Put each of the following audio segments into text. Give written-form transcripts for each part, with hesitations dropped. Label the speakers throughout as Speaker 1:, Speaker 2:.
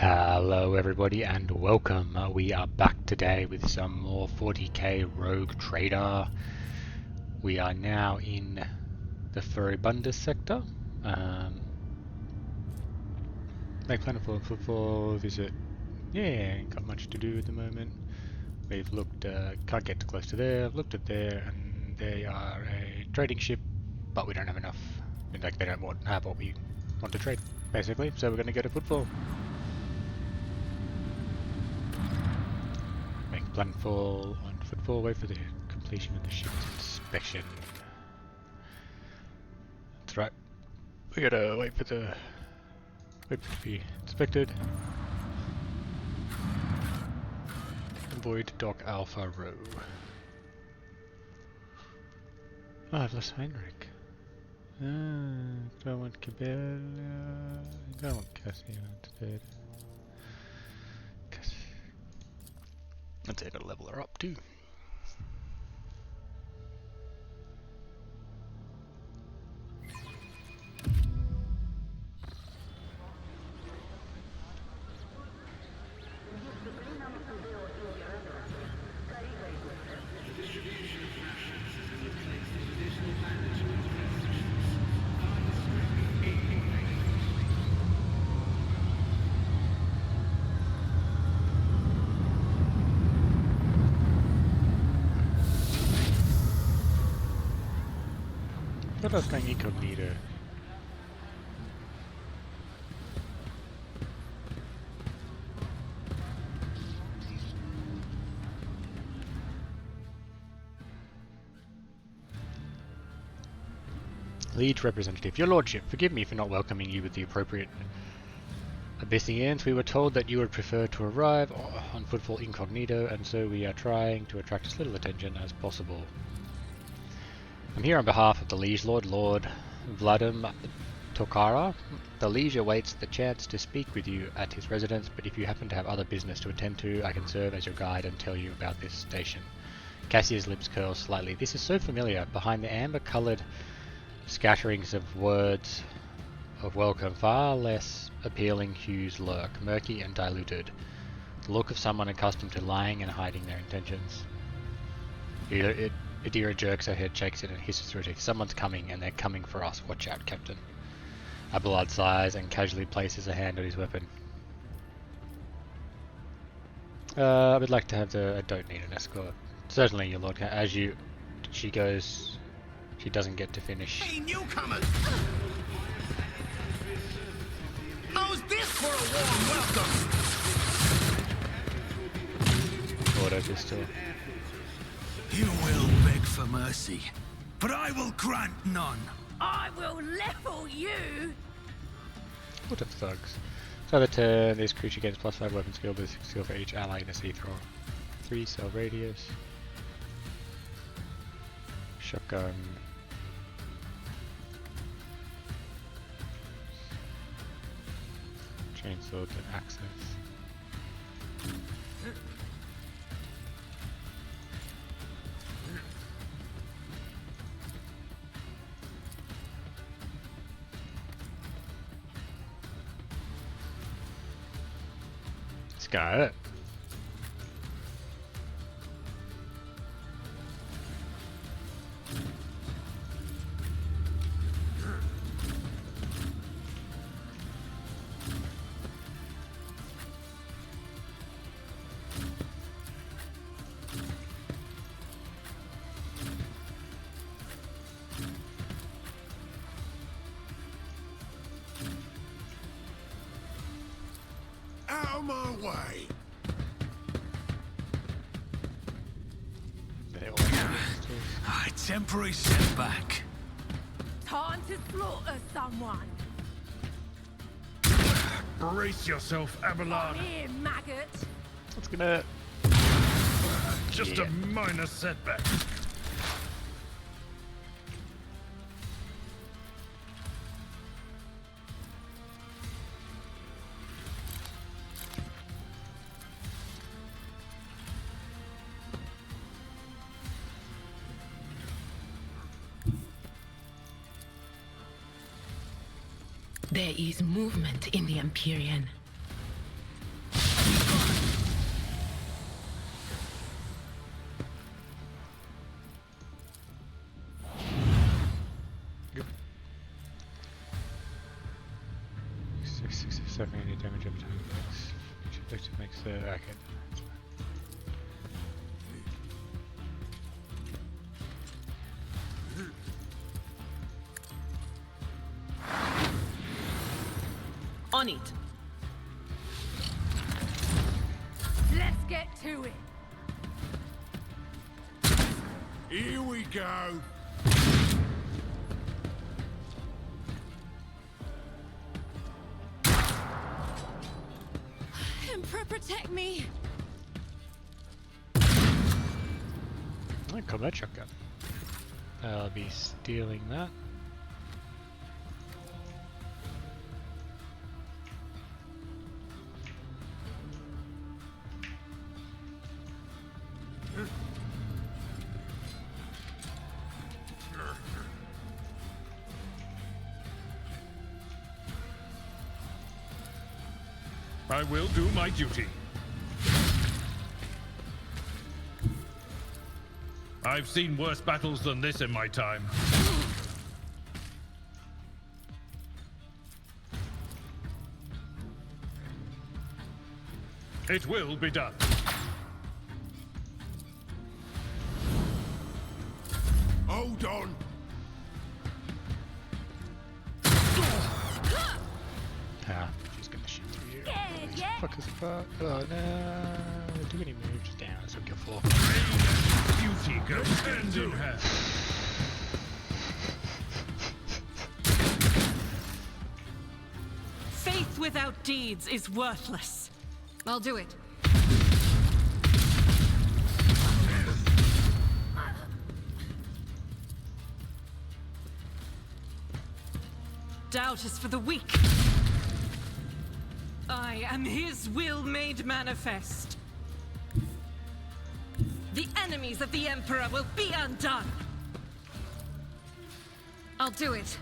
Speaker 1: Hello everybody and welcome. We are back today with some more 40k Rogue Trader. We are now in the Furibunda sector. Make plan for footfall, visit. Yeah, ain't got much to do at the moment. We've looked, can't get too close to there, I've looked at there, and they are a trading ship, but we don't have enough. In fact, they don't have what we want to trade, basically, so we're going to go to Footfall. Make landfall on Footfall, wait for the completion of the ship's inspection. That's right. We gotta wait for it to be inspected. Avoid Dock Alpha Row. Oh, I've lost Heinrich. Do I want Cabell? I don't want Cassie instead. Cassie. Let's say I gotta level her up too. What else can incognito? Liege representative, your lordship, forgive me for not welcoming you with the appropriate Abyssinians. We were told that you would prefer to arrive on Footfall incognito, and so we are trying to attract as little attention as possible. I'm here on behalf of the Liege Lord, Lord Vladim Tokara. The Liege awaits the chance to speak with you at his residence, but if you happen to have other business to attend to, I can serve as your guide and tell you about this station. Cassia's lips curl slightly. This is so familiar. Behind the amber-coloured scatterings of words of welcome, far less appealing hues lurk, murky and diluted. The look of someone accustomed to lying and hiding their intentions. Adira jerks her head, shakes it, and hisses through her teeth. Someone's coming, and they're coming for us. Watch out, Captain. Abelard sighs and casually places a hand on his weapon. I would like to have I don't need an escort. Certainly, your lord. She goes. She doesn't get to finish.
Speaker 2: Hey, newcomers! How's this for a warm welcome?
Speaker 1: Auto pistol.
Speaker 2: You will beg for mercy, but I will grant none.
Speaker 3: I will level you!
Speaker 1: What of thugs? So the turn, this creature gains +5 weapon skill, +6 skill for each ally in a C-throw. 3 cell radius. Shotgun. Chainswords and axes. It's gonna hurt.
Speaker 2: Out of my way! Temporary setback.
Speaker 3: Time to slaughter someone.
Speaker 4: Brace yourself, Abelard.
Speaker 3: Come here, maggot.
Speaker 1: It's gonna
Speaker 4: Just a minor setback.
Speaker 5: There is movement in the Empyrean.
Speaker 1: suffering any damage every time it makes. Each objective makes the. Okay. That's fine.
Speaker 5: On it.
Speaker 3: Let's get to it.
Speaker 2: Here we go.
Speaker 5: Emperor, protect me.
Speaker 1: Oh, combat shotgun. I'll be stealing that.
Speaker 4: I will do my duty. I've seen worse battles than this in my time. It will be done.
Speaker 2: Hold on.
Speaker 1: Ah, she's gonna shoot through you.
Speaker 3: Scared, yeah?
Speaker 1: Fuckers apart. Oh no. Too many moves down. That's what you're for.
Speaker 4: Duty goes hand in hand.
Speaker 5: Faith without deeds is worthless. I'll do it. Doubt is for the weak. I am his will made manifest. The enemies of the Emperor will be undone. I'll do it.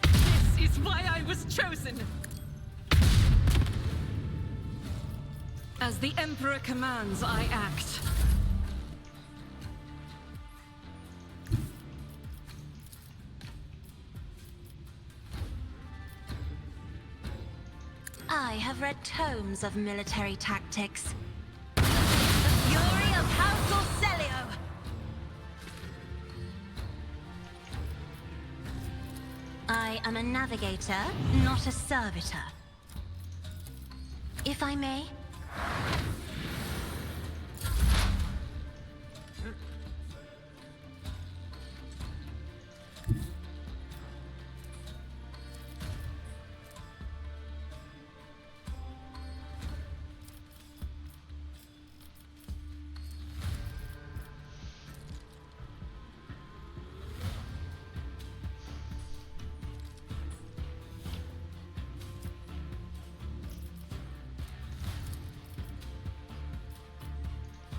Speaker 5: This is why I was chosen. As the Emperor commands, I act.
Speaker 6: I have read tomes of military tactics. The fury of House Orselio! I am a navigator, not a servitor. If I may?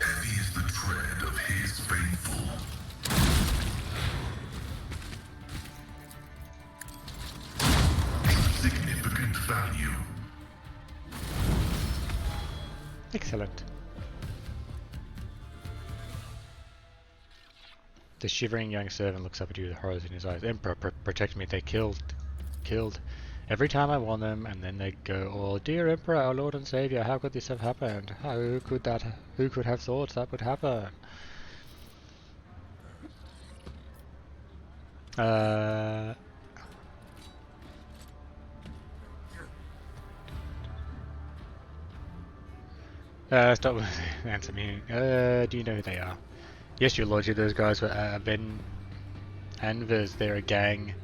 Speaker 2: Heavy is the tread of his faithful. Significant value.
Speaker 1: Excellent. The shivering young servant looks up at you with horrors in his eyes. Emperor, protect me. They killed. Every time I warn them, and then they go, "Oh, dear Emperor, our Lord and Savior, how could this have happened? Who could have thought that would happen?" Stop answer me. Do you know who they are? Yes, your lordship, those guys were Anvers. They're a gang.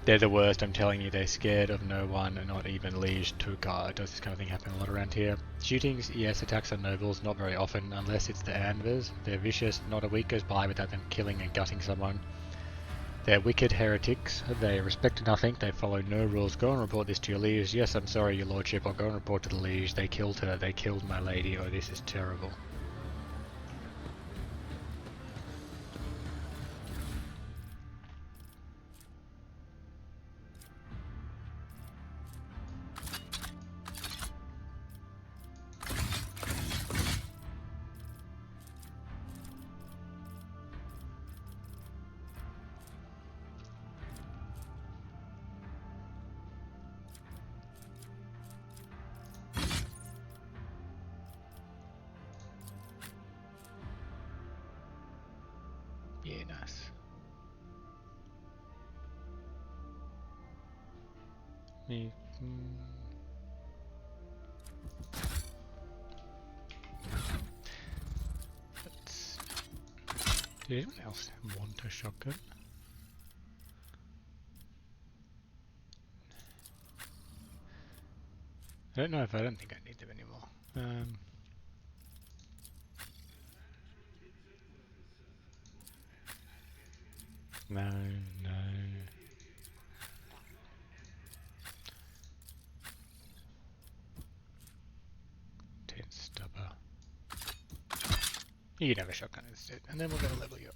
Speaker 1: They're the worst, I'm telling you. They're scared of no one, and not even Liege Tukar. Does this kind of thing happen a lot around here? Shootings, yes. Attacks on nobles, not very often, unless it's the Anvers. They're vicious. Not a week goes by without them killing and gutting someone. They're wicked heretics. They respect nothing. They follow no rules. Go and report this to your liege. Yes, I'm sorry, your lordship. I'll go and report to the liege. They killed her. They killed my lady. Oh, this is terrible. Me. Let's. Did anyone else want a shotgun? I don't know if I don't think I need them anymore. No, no. Tin stubber. You can have a shotgun instead, and then we're going to level you up.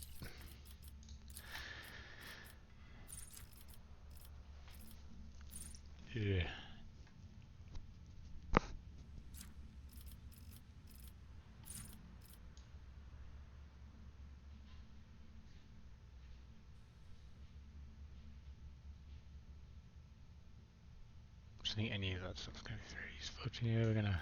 Speaker 1: Yeah. I think any of that stuff's going to be very useful. Yeah, we're going to...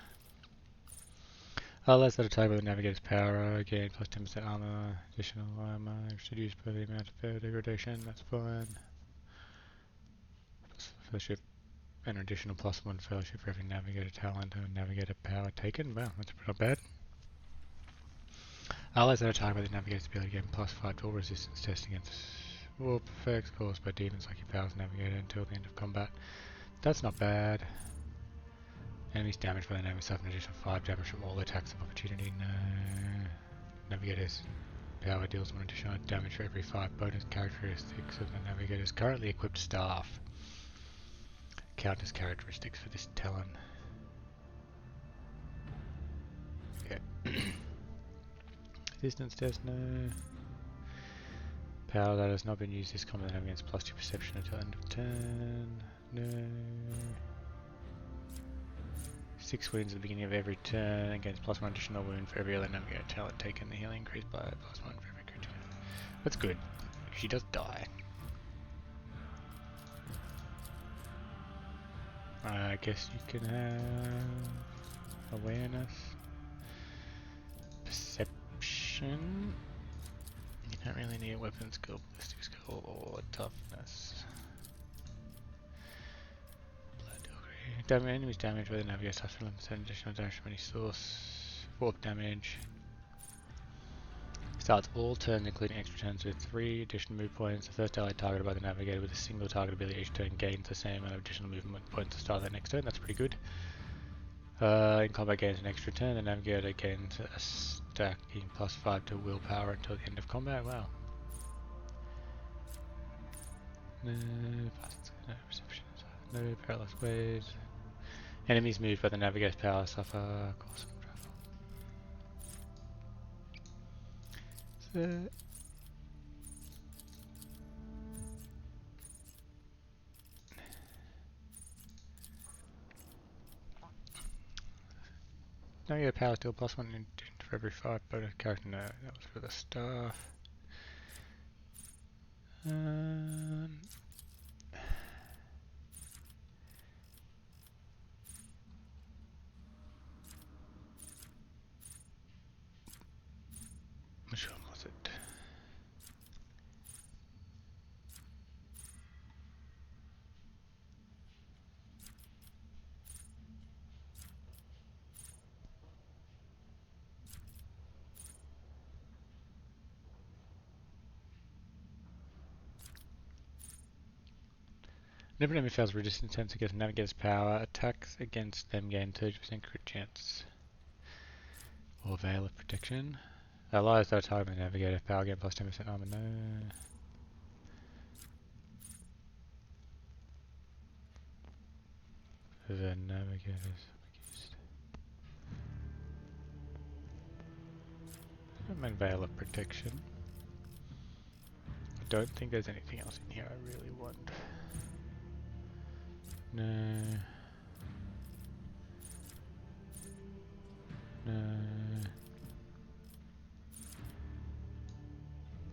Speaker 1: Let's let attack with the navigator's power, gain plus 10% armor, additional armor, reduced by the amount of fair degradation, that's fine. Plus fellowship, an additional +1 fellowship for every navigator talent and navigator power taken. Wow, that's not bad. Allies that attack with the navigator's ability gain +5 to all resistance tests against warp effects caused by demons like your powers navigator until the end of combat. That's not bad. Enemies damaged by the enemy suffer an additional 5 damage from all attacks of opportunity. No. Navigator's power deals 1 additional damage for every 5 bonus characteristics of the navigator's currently equipped staff. Count as characteristics for this talent. Okay. Resistance test, no. Power that has not been used this combat against +2 perception until end of turn. No. 6 wounds at the beginning of every turn, against +1 additional wound for every other navigator talent taken. The healing increased by +1 for every creature. That's good, because she does die. I guess you can have awareness, perception. You don't really need a weapon skill, ballistic skill, or toughness. Enemies damaged by the navigator suffer 11% additional damage from any source. Warp damage. Starts all turns including extra turns with 3 additional move points. The first ally targeted by the navigator with a single target ability each turn gains the same amount of additional movement points to start their next turn. That's pretty good. In combat gains an extra turn. The navigator gains a stacking +5 to willpower until the end of combat. Wow. No perception. No perilous ways. Enemies moved by the navigator's power suffer cost from travel. So navigator power still +1 for every 5 bonus character. No, that was for the staff. Which one was it? Whenever an enemy fails resistance attempts against navigator's power, attacks against them gain 30% crit chance. Or veil of protection. Allies that are targeting the navigator power gain +10% armor. No. The navigators used. I don't mind veil of protection. I don't think there's anything else in here I really want. No. No.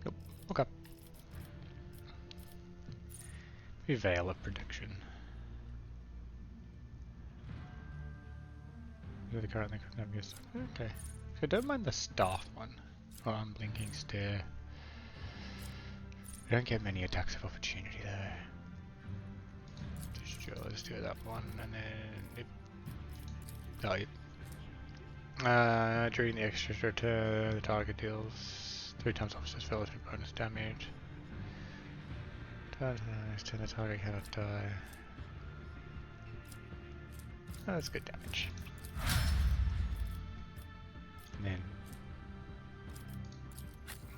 Speaker 1: Nope. Okay. Maybe veil of protection. The current thing of navigator. Okay. So I don't mind the staff one. Or unblinking stare. We don't get many attacks of opportunity though. Sure, let's do that one, and then... during the extra turn, the target deals 3 times officer's fellowship bonus damage. Turn the target cannot die. Oh, that's good damage. And then...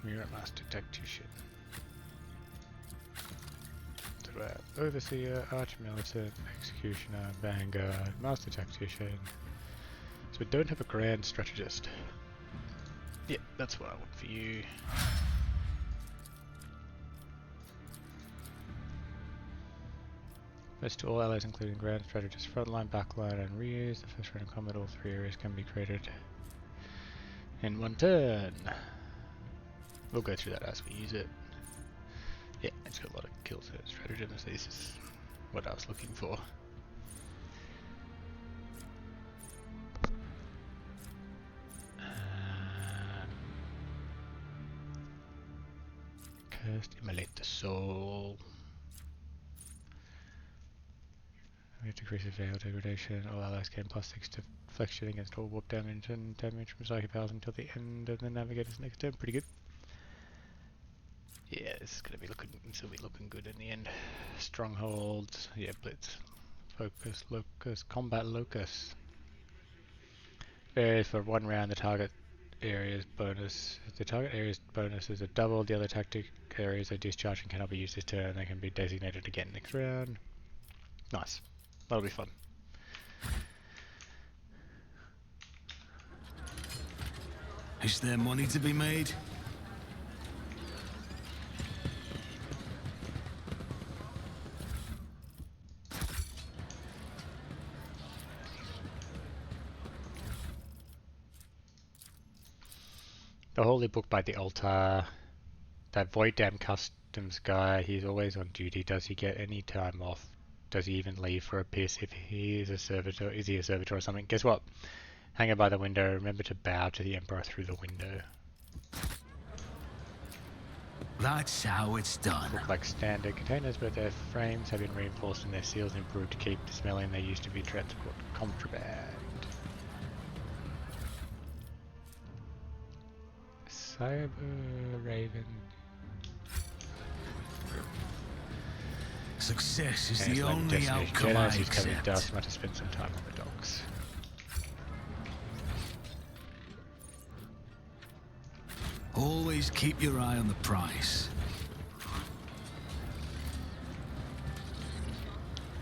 Speaker 1: We're at Master Tactician. Overseer, Archmilitant, Executioner, Vanguard, Master Tactician. So we don't have a Grand Strategist. Yeah, that's what I want for you. First to all allies including Grand Strategist, Frontline, Backline and Rears. The first round of combat, all 3 areas can be created in 1 turn. We'll go through that as we use it. Yeah, it's got a lot of kills and stratagems. This is what I was looking for. Cursed, immolate the soul. We have to increase the veil degradation. All allies gain +6 deflection against all warp damage and damage from psychic powers until the end of the navigator's next turn. Pretty good. Yeah, this is gonna be looking. This will be looking good in the end. Strongholds. Yeah, blitz. Focus. Locus. Combat locus. Varies for 1 round. The target area's bonus. The target area's bonus is a double. The other tactic areas are discharged and cannot be used this turn. They can be designated again next round. Nice. That'll be fun.
Speaker 2: Is there money to be made?
Speaker 1: The Holy Book by the Altar. That Void Dam Customs guy, he's always on duty. Does he get any time off? Does he even leave for a piss if he is a servitor? Is he a servitor or something? Guess what? Hang by the window. Remember to bow to the Emperor through the window.
Speaker 2: That's how it's done.
Speaker 1: Look like standard containers, but their frames have been reinforced and their seals improved to keep the smelling they used to be transport contraband. Cyber Raven.
Speaker 2: Success is
Speaker 1: And
Speaker 2: the
Speaker 1: it's like
Speaker 2: only
Speaker 1: Destination
Speaker 2: outcome I
Speaker 1: Jedi, he's covered in
Speaker 2: accept.
Speaker 1: dust. Might have spent some time on the docks.
Speaker 2: Always keep your eye on the price.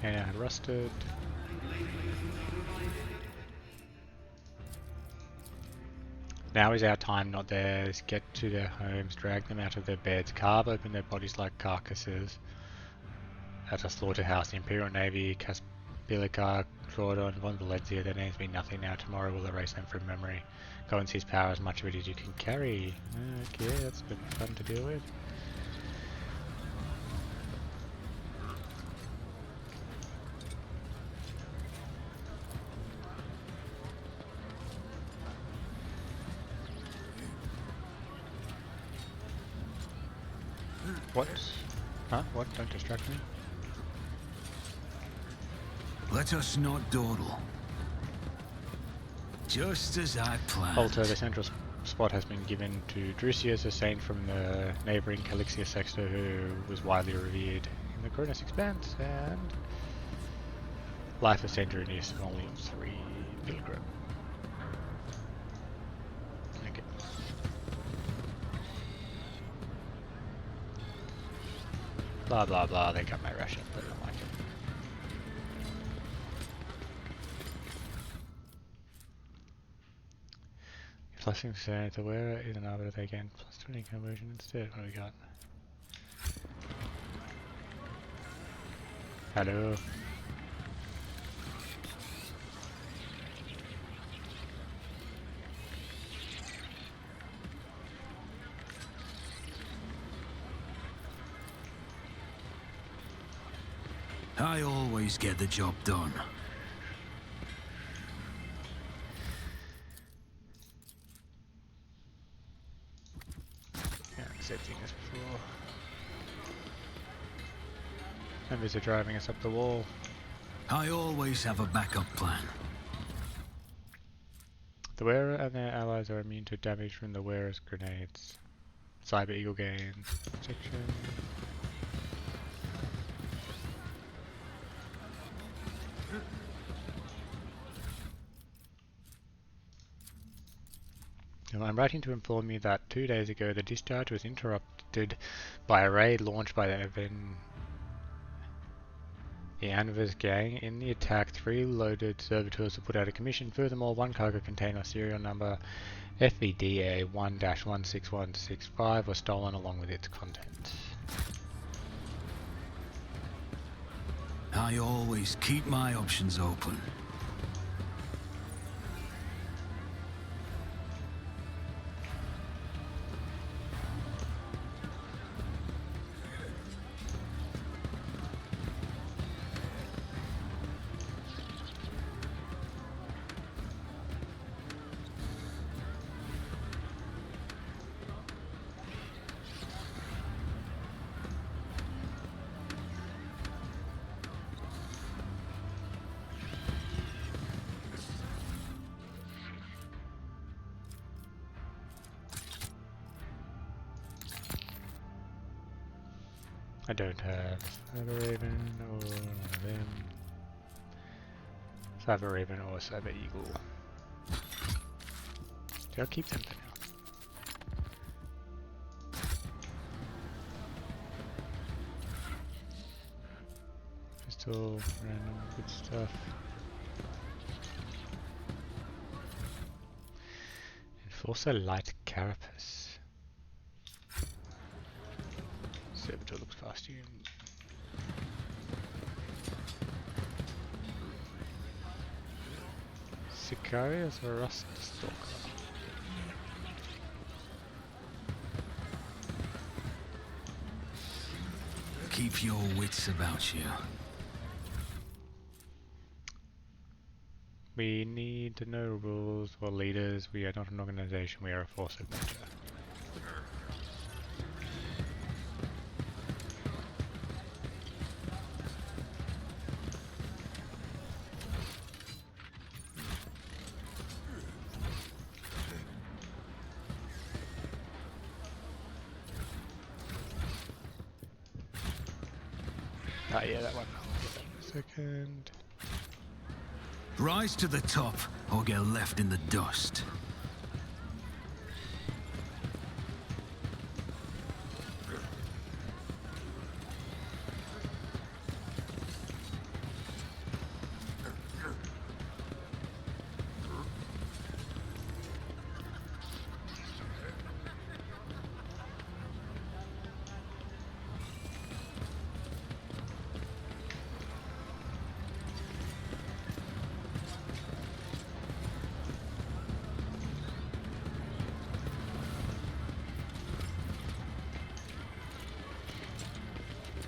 Speaker 1: And rusted. Now is our time, not theirs. Get to their homes, drag them out of their beds, carve open their bodies like carcasses. At a slaughterhouse, the Imperial Navy, Caspilica, Claudon, Von Valencia, their names mean nothing now. Tomorrow we'll erase them from memory. Go and seize power, as much of it as you can carry. Okay, that's been fun to deal with. What? Huh? What? Don't distract me.
Speaker 2: Let us not dawdle. Just as I planned.
Speaker 1: Alter, the central spot has been given to Drusius, a saint from the neighbouring Calixia sector who was widely revered in the Cronus Expanse, and Life of Saint Drunius, Volume 3, Pilgrim. Okay. Blah blah blah, they got my ration, but I don't like it. Flashing Sand, the wearer is an arbiter, they gain plus 20 conversion instead. What do we got? Hello.
Speaker 2: I always get the job done.
Speaker 1: Yeah, accepting this before. Members are driving us up the wall.
Speaker 2: I always have a backup plan.
Speaker 1: The wearer and their allies are immune to damage from the wearer's grenades. Cyber Eagle gains protection. I'm writing to inform you that 2 days ago the discharge was interrupted by a raid launched by the Anver's gang. In the attack, 3 loaded servitors were put out of commission. Furthermore, 1 cargo container serial number FVDA 1-16165 was stolen along with its contents.
Speaker 2: I always keep my options open.
Speaker 1: I don't have Cyber Raven or one of them. Cyber Raven or Cyber Eagle. I'll keep them for now. Pistol, random good stuff. Enforcer light carapace. Servitor looks past you. Sicarius or Rust Stalker?
Speaker 2: Keep your wits about you.
Speaker 1: We need no rules or leaders. We are not an organization. We are a force of nature. Ah, yeah, that one. I'll get that in a second.
Speaker 2: Rise to the top, or get left in the dust.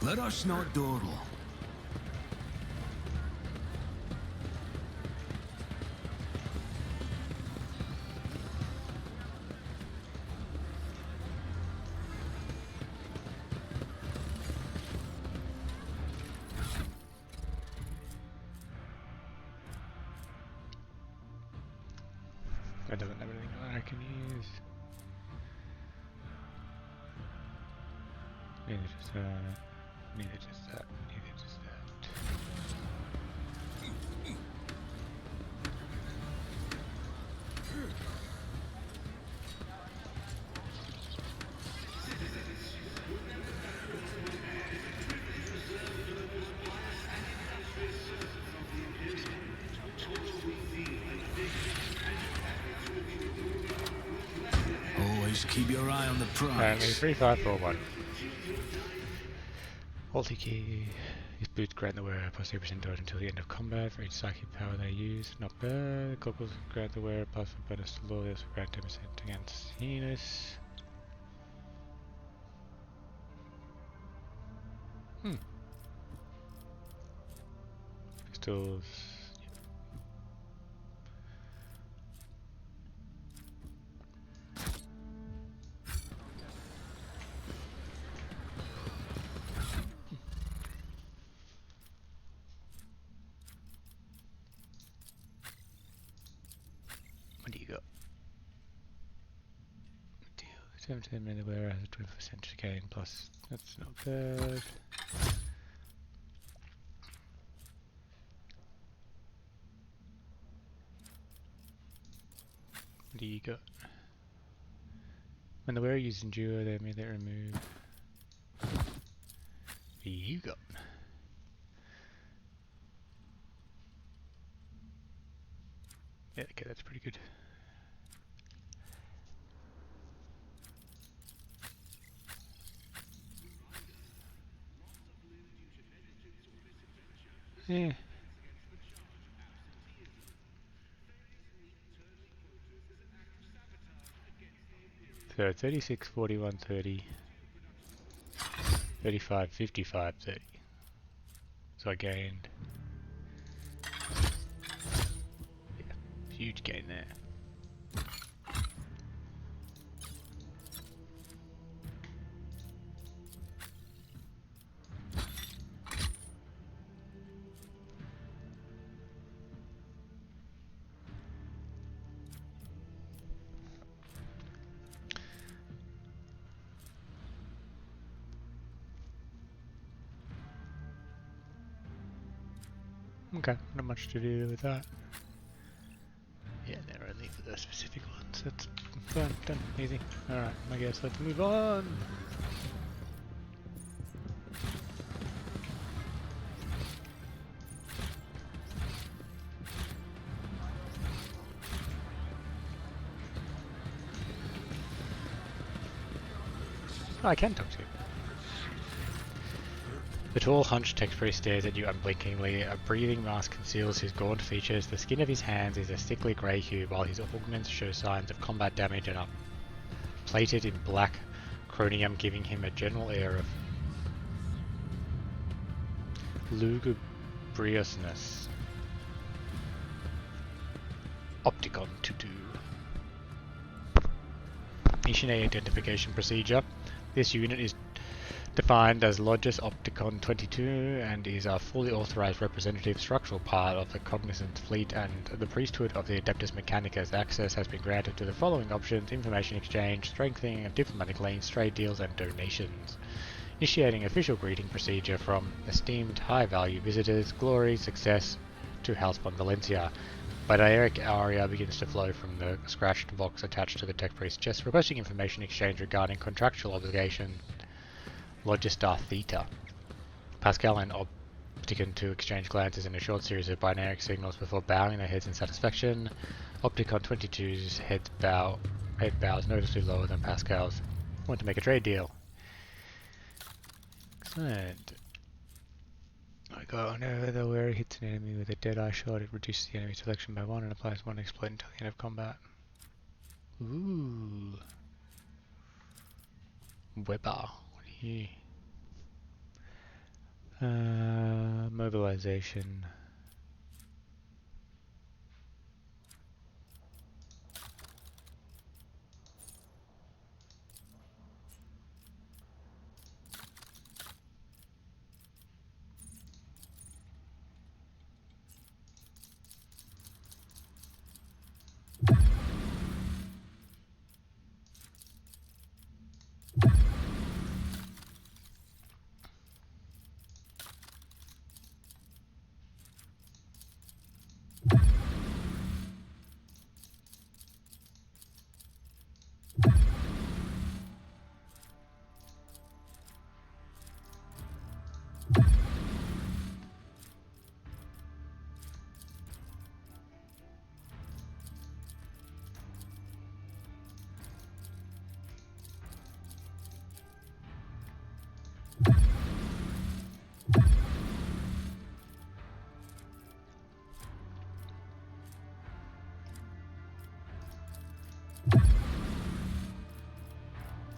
Speaker 2: Let us not dawdle.
Speaker 1: That doesn't have anything that I can use. Neither just neither just that, neither just that.
Speaker 2: Always keep your eye on the
Speaker 1: Apparently
Speaker 2: prize.
Speaker 1: 3541. Ulti key. These boots grant the wearer plus 3% dodge until the end of combat for each psychic power they use. Not bad. Goggles grant the wearer plus a bonus to law. They also grant 10% against heinous. Pistols. 17 minute wear has a 20% gain plus. That's not bad. What do you got? When the wearer uses endure, they immediately remove. What do you got? Yeah, okay, that's pretty good. Yeah. So 36, 41, 30, 35, 55, 30. So I gained. Yeah, huge gain there. Okay, not much to do with that. Yeah, they're only for the specific ones. That's fine, done, easy. Alright, I guess let's move on. Oh, I can talk to you. The tall, hunched text priest stares at you unblinkingly. A breathing mask conceals his gaunt features. The skin of his hands is a sickly grey hue, while his augments show signs of combat damage and are plated in black chromium, giving him a general air of lugubriousness. Opticon Tutu. Missionary identification procedure. This unit is defined as Logis Opticon 22 and is a fully authorized representative structural part of the Cognizant Fleet and the priesthood of the Adeptus Mechanicus. Access has been granted to the following options: information exchange, strengthening of diplomatic links, trade deals, and donations. Initiating official greeting procedure from esteemed high-value visitors, glory, success to House von Valencia. Barbaric aria begins to flow from the scratched box attached to the tech priest's chest, requesting information exchange regarding contractual obligation. Logistar Theta. Pascal and Opticon to exchange glances in a short series of binary signals before bowing their heads in satisfaction. Opticon 22's head bows noticeably lower than Pascal's. Want to make a trade deal. Excellent. I got whenever the wearer hits an enemy with a dead-eye shot, it reduces the enemy's selection by 1 and applies 1 exploit until the end of combat. Ooh. Weber. What are you? Mobilization.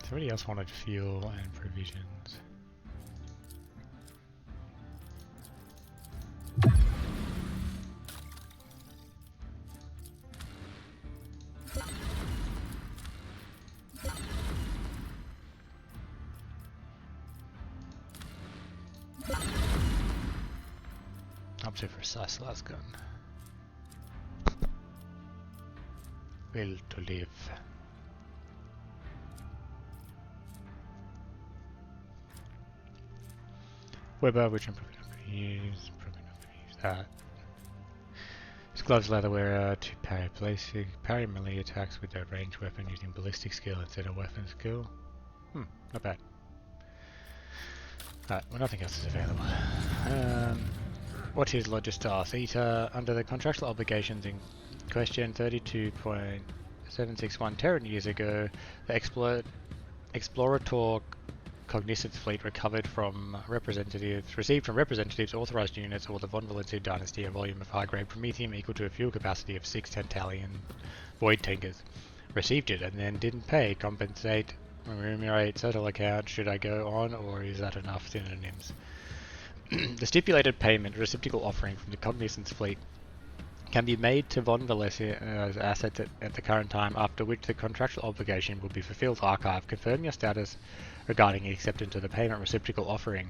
Speaker 1: Somebody else wanted fuel and provisions. Up to precise last gun. Will to live. Weber, which I'm probably not going to use. Probably not going to use that. His gloves leather wearer to parry melee attacks with their ranged weapon using ballistic skill instead of weapon skill. Not bad. Alright, well nothing else is available. What is Logistar Theta? Under the contractual obligations in question 32.761 Terran years ago, the Explorator Cognizance fleet received from representatives, authorized units, or the Von Valencia dynasty a volume of high-grade promethium equal to a fuel capacity of 6 Tantalian void tankers. Received it and then didn't pay, compensate, remunerate, settle account. Should I go on, or is that enough synonyms? The stipulated payment reciprocal offering from the Cognizance fleet can be made to Von Valencia's assets at the current time, after which the contractual obligation will be fulfilled. Archive. Confirm your status regarding the acceptance of the payment reciprocal offering.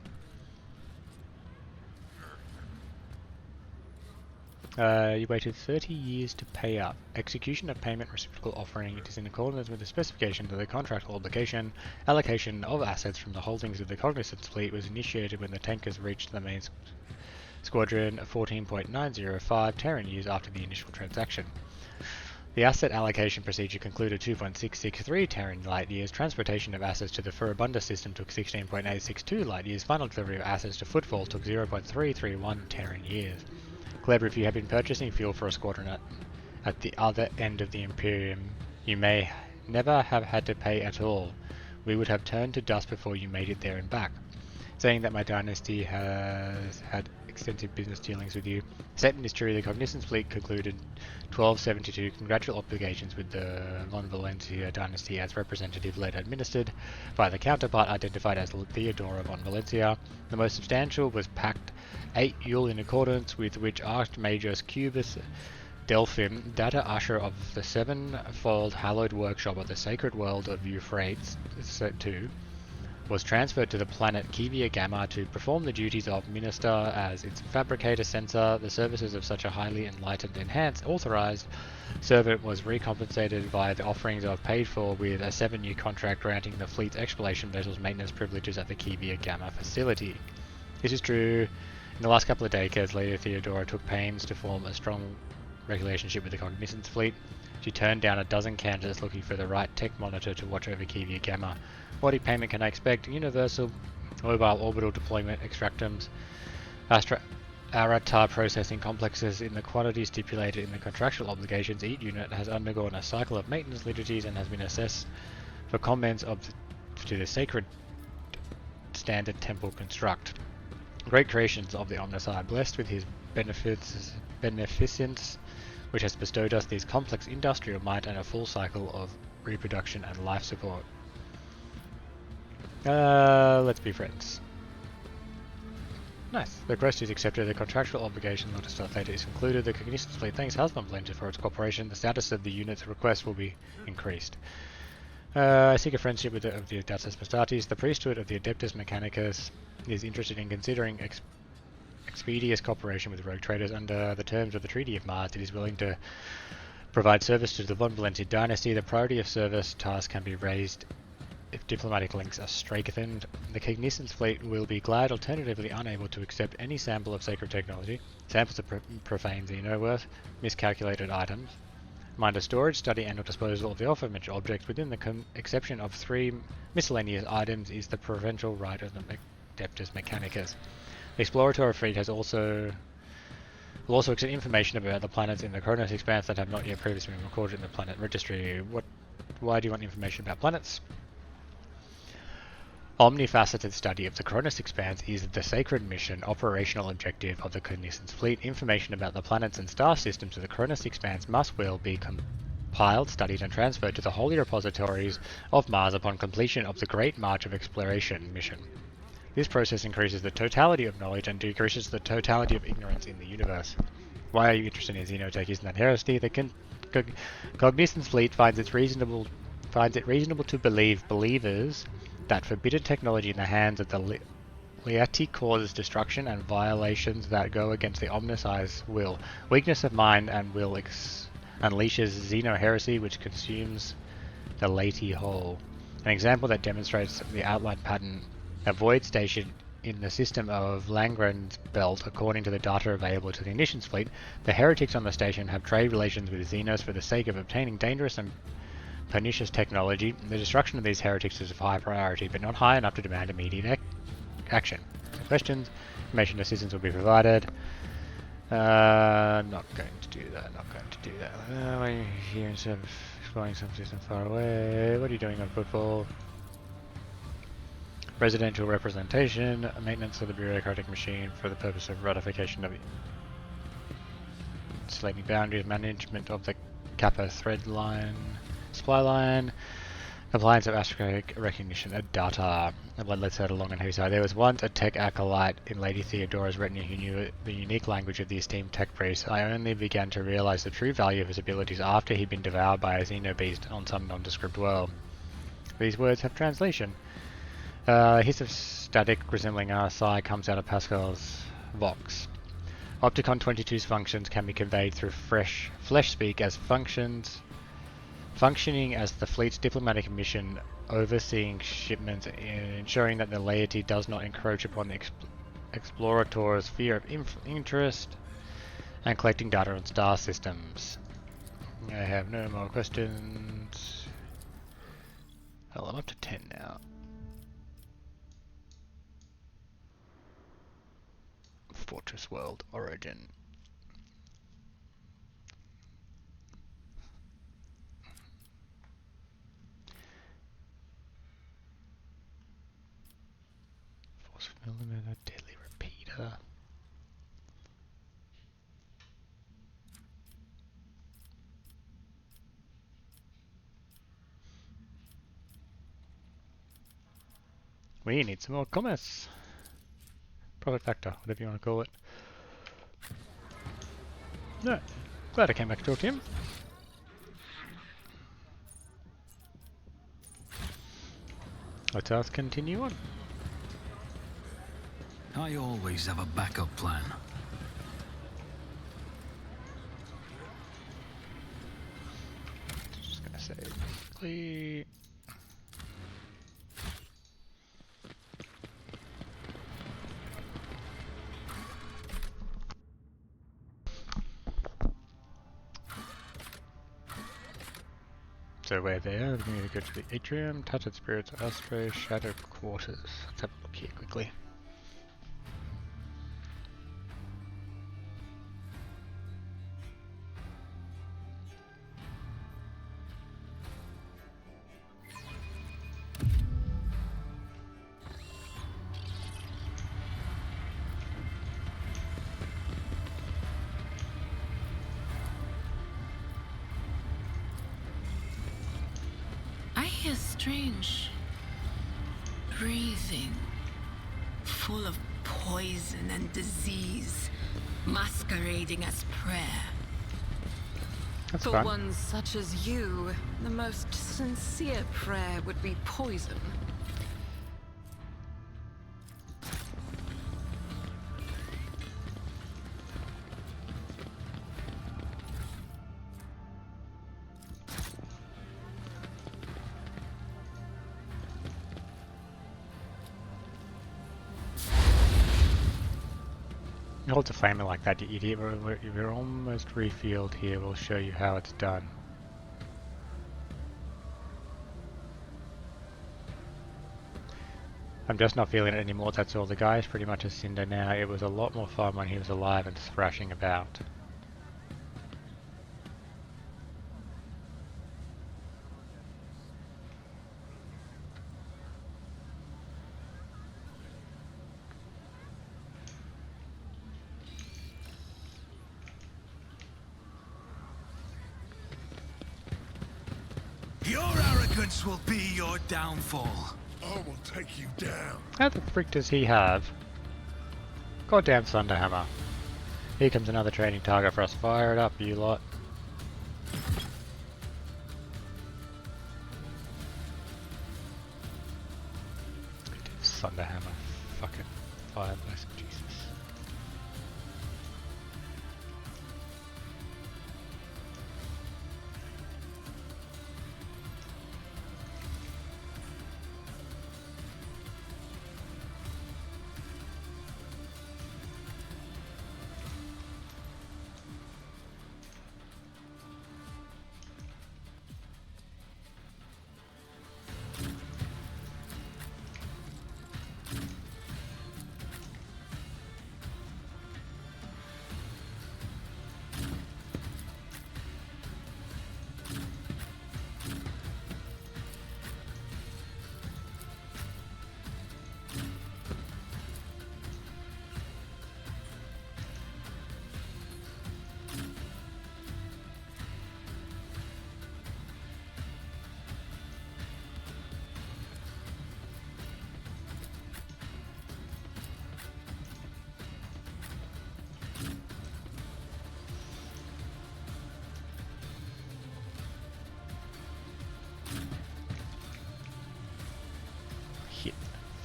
Speaker 1: You waited 30 years to pay up. Execution of payment reciprocal offering. It is in accordance with the specifications of the contractual obligation. Allocation of assets from the holdings of the Cognizance fleet was initiated when the tankers reached the main squadron 14.905 Terran years after the initial transaction. The asset allocation procedure concluded 2.663 Terran light years. Transportation of assets to the Furibunda system took 16.862 light years. Final delivery of assets to Footfall took 0.331 Terran years. Clever, if you have been purchasing fuel for a squadron at the other end of the Imperium, you may never have had to pay at all. We would have turned to dust before you made it there and back. Saying that my dynasty has had extensive business dealings with you. Statement is true. The Cognizance fleet concluded 1272 contractual obligations with the Von Valencia dynasty as representative-led, administered by the counterpart identified as Theodora Von Valencia. The most substantial was Pact 8 Yule, in accordance with which Archmagus Cubus Delphim, data usher of the sevenfold hallowed workshop of the sacred world of Euphrates II, was transferred to the planet Kivia Gamma to perform the duties of minister as its fabricator censor. The services of such a highly enlightened, enhanced, authorized servant was recompensated via the offerings of paid for with a 7-year contract granting the fleet's exploration vessels maintenance privileges at the Kivia Gamma facility. This is true. In the last couple of decades later, Theodora took pains to form a strong relationship with the Cognizance fleet. She turned down a dozen candidates looking for the right tech monitor to watch over Kivia Gamma. What payment can I expect? Universal mobile orbital deployment extractums, Aratar processing complexes in the quantity stipulated in the contractual obligations. Each unit has undergone a cycle of maintenance liturgies and has been assessed for comments to the sacred standard temple construct. Great creations of the Omnissiah, blessed with his beneficence, which has bestowed us these complex industrial might and a full cycle of reproduction and life support. Let's be friends. Nice. The request is accepted. The contractual obligation Logistar Theta is concluded. The Cognizance fleet thanks Husband Blender for its cooperation. The status of the unit's request will be increased. I seek a friendship with of the Adeptus Astartes. The priesthood of the Adeptus Mechanicus is interested in considering expeditious cooperation with rogue traders. Under the terms of the Treaty of Mars, it is willing to provide service to the Von Valencia dynasty. The priority of service tasks can be raised if diplomatic links are strengthened. The Cognizance fleet will be glad, alternatively unable, to accept any sample of sacred technology, samples of profane xenoworth, miscalculated items, minor storage, study and or disposal of the aforementioned objects within the exception of 3 miscellaneous items is the provincial right of the Adeptus Mechanicus. The exploratory fleet will also accept information about the planets in the Kronos expanse that have not yet previously been recorded in the planet registry. Why do you want information about planets? Omnifaceted study of the Kronos expanse is the sacred mission operational objective of the Cognizance fleet. Information about the planets and star systems of the Kronos expanse must well be compiled, studied and transferred to the holy repositories of Mars upon completion of the Great March of Exploration mission. This process increases the totality of knowledge and decreases the totality of ignorance in the universe. Why are you interested in xenotech? Isn't that heresy? The Cognizance fleet finds it reasonable to believe believers that forbidden technology in the hands of the laity causes destruction and violations that go against the Omnissiah's will. Weakness of mind and will unleashes xeno-heresy, which consumes the laity whole. An example that demonstrates the outlined pattern: a void station in the system of Langren's Belt, according to the data available to the Ignitions fleet, the heretics on the station have trade relations with Xenos for the sake of obtaining dangerous and pernicious technology. The destruction of these heretics is of high priority, but not high enough to demand immediate action. So questions, information assistance will be provided. Not going to do that, not going to do that. Why are you here instead of exploring some system far away? What are you doing on Footfall? Residential representation, maintenance of the bureaucratic machine for the purpose of ratification of selecting boundaries, management of the Kappa thread line, supply line, compliance of astrographic recognition of data. The bloodlet's heard along on heavy side. There was once a tech acolyte in Lady Theodora's retinue who knew the unique language of the esteemed tech priest. I only began to realize the true value of his abilities after he'd been devoured by a xenobeast on some nondescript world. These words have translation. A hiss of static resembling RSI comes out of Pascal's Vox. Opticon 22's functions can be conveyed through flesh speak as functioning as the fleet's diplomatic mission, overseeing shipments and ensuring that the laity does not encroach upon the explorator's sphere of interest, and collecting data on star systems. I have no more questions. Well, I'm up to 10 now. Fortress World Origin. Force Millimeter, Deadly Repeater. We need some more commerce. Profit factor, whatever you want to call it. No, glad I came back to talk to him. Let us continue on.
Speaker 2: I always have a backup plan.
Speaker 1: Just gonna say quickly. So we're there, we're going to go to the atrium, Tattered Spirits, Astro, Shadow Quarters. Let's have a look here quickly.
Speaker 5: I hear strange breathing, full of poison and disease, masquerading as prayer.
Speaker 1: That's
Speaker 5: For
Speaker 1: fun.
Speaker 5: one such as you, the most sincere prayer would be poison.
Speaker 1: Hold the flamer like that, you idiot. We're almost refilled here. We'll show you how it's done. I'm just not feeling it anymore, that's all. The guy is pretty much a cinder now. It was a lot more fun when he was alive and thrashing about.
Speaker 2: Your arrogance will be your downfall.
Speaker 7: I will take you down.
Speaker 1: How the frick does he have? Goddamn Thunderhammer. Here comes another training target for us. Fire it up, you lot. Thunderhammer. Fucking fire blast, Jesus.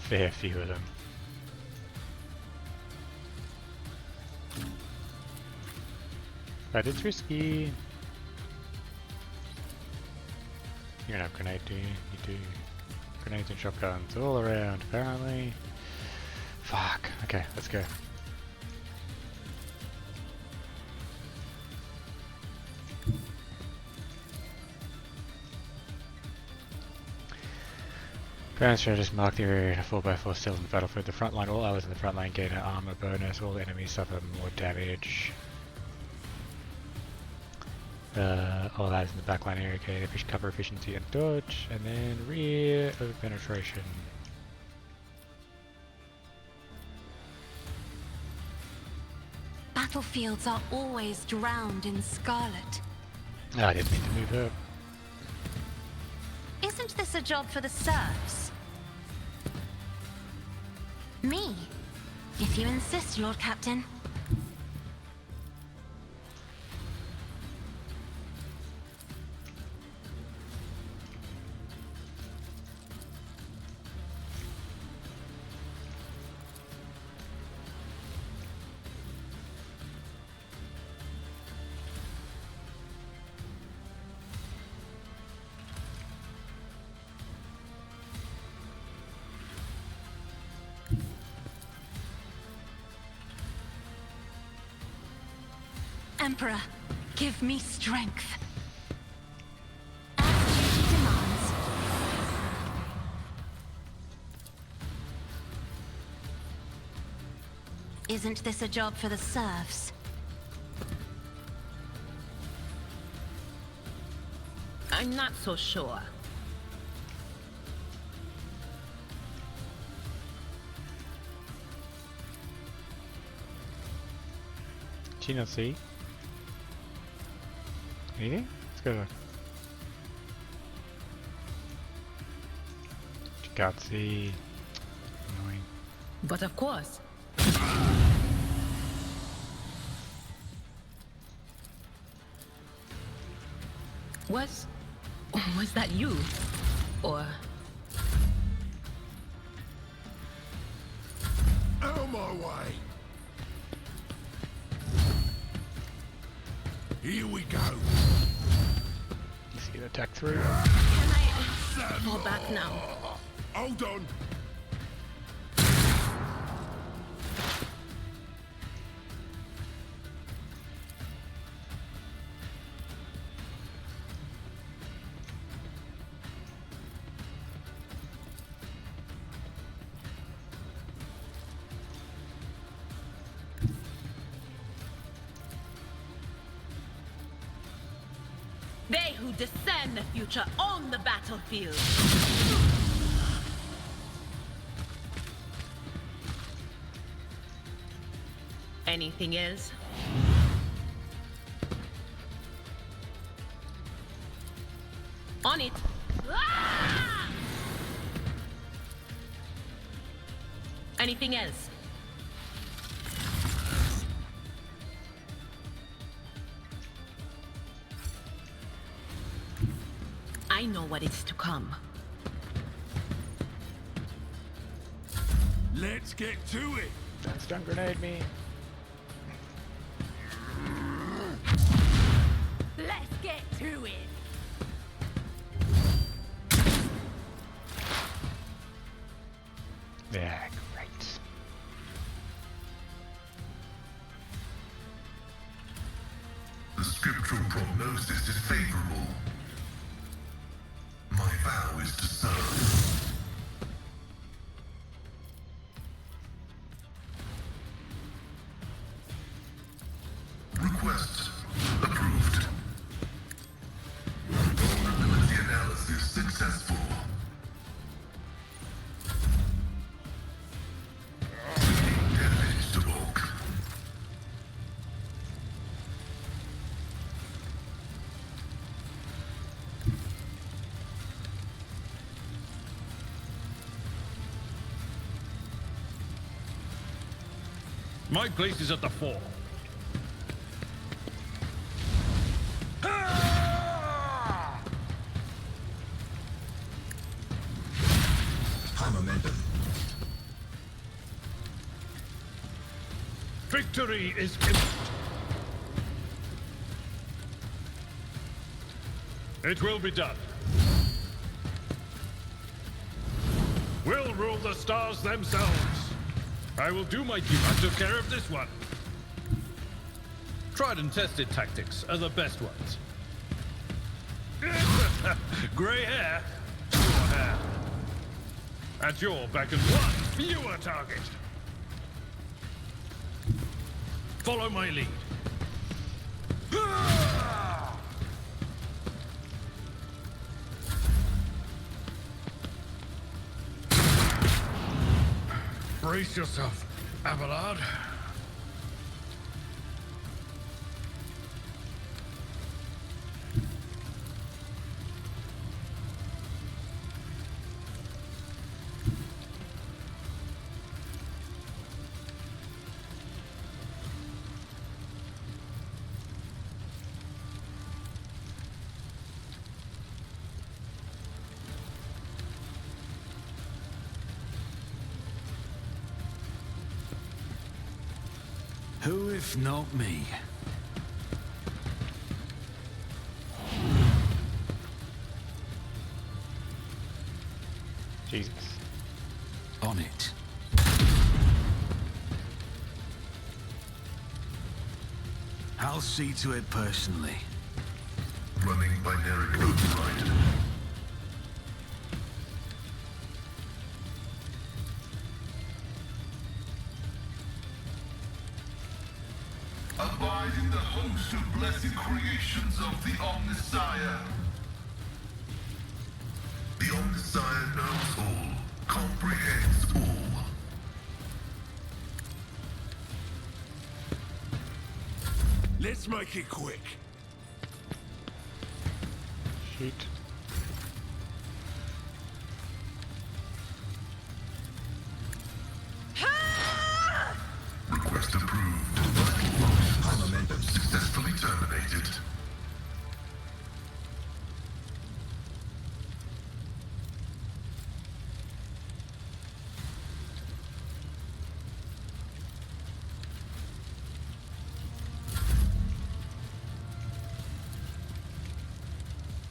Speaker 1: fair few of them. But it's risky. You don't have grenade, do you? You do. Grenades and shotguns all around, apparently. Fuck. Okay, let's go. Ground strategist mark the area in a 4x4 still in the battlefield. The front line, all allies in the front line gain an armor bonus. All enemies suffer more damage. All allies in the backline area gain cover efficiency and dodge. And then rear of penetration.
Speaker 6: Battlefields are always drowned in scarlet.
Speaker 1: Oh, I didn't mean to move up.
Speaker 6: Isn't this a job for the serfs? Me, if you insist, Lord Captain. Emperor, give me strength. As duty demands. Isn't this a job for the serfs?
Speaker 8: I'm not so sure.
Speaker 1: Do you not see? Anything? Let's go look. You can't see. Annoying.
Speaker 8: But of course. Was that you? Or...
Speaker 7: Out of my way! Here we go!
Speaker 1: You see the attack through?
Speaker 8: Can I fall back now?
Speaker 7: Hold on!
Speaker 8: They who discern the future own the battlefield. Anything else? On it. Ah! Anything else? I know what is to come.
Speaker 7: Let's get to it!
Speaker 1: Don't stun grenade me.
Speaker 3: Let's get to it.
Speaker 1: Yeah, great.
Speaker 9: The scriptural prognosis is favorable. My vow is to serve. Request approved. Vulnerability analysis successful. Damage to bulk.
Speaker 4: My place is at the fore.
Speaker 9: High momentum.
Speaker 4: Victory is imminent. It will be done. We'll rule the stars themselves. I will do my duty. I took care of this one. Tried and tested tactics are the best ones. Grey hair, your hair. At your back and one fewer target. Follow my lead. Brace yourself, Abelard.
Speaker 2: Who if not me?
Speaker 1: Jesus.
Speaker 2: On it. I'll see to it personally.
Speaker 9: Running binary override. Abide in the host of blessed creations of the Omnisire. The Omnisire knows all, comprehends all.
Speaker 7: Let's make it quick.
Speaker 1: Shoot.
Speaker 9: Request approved. Momentum successfully terminated.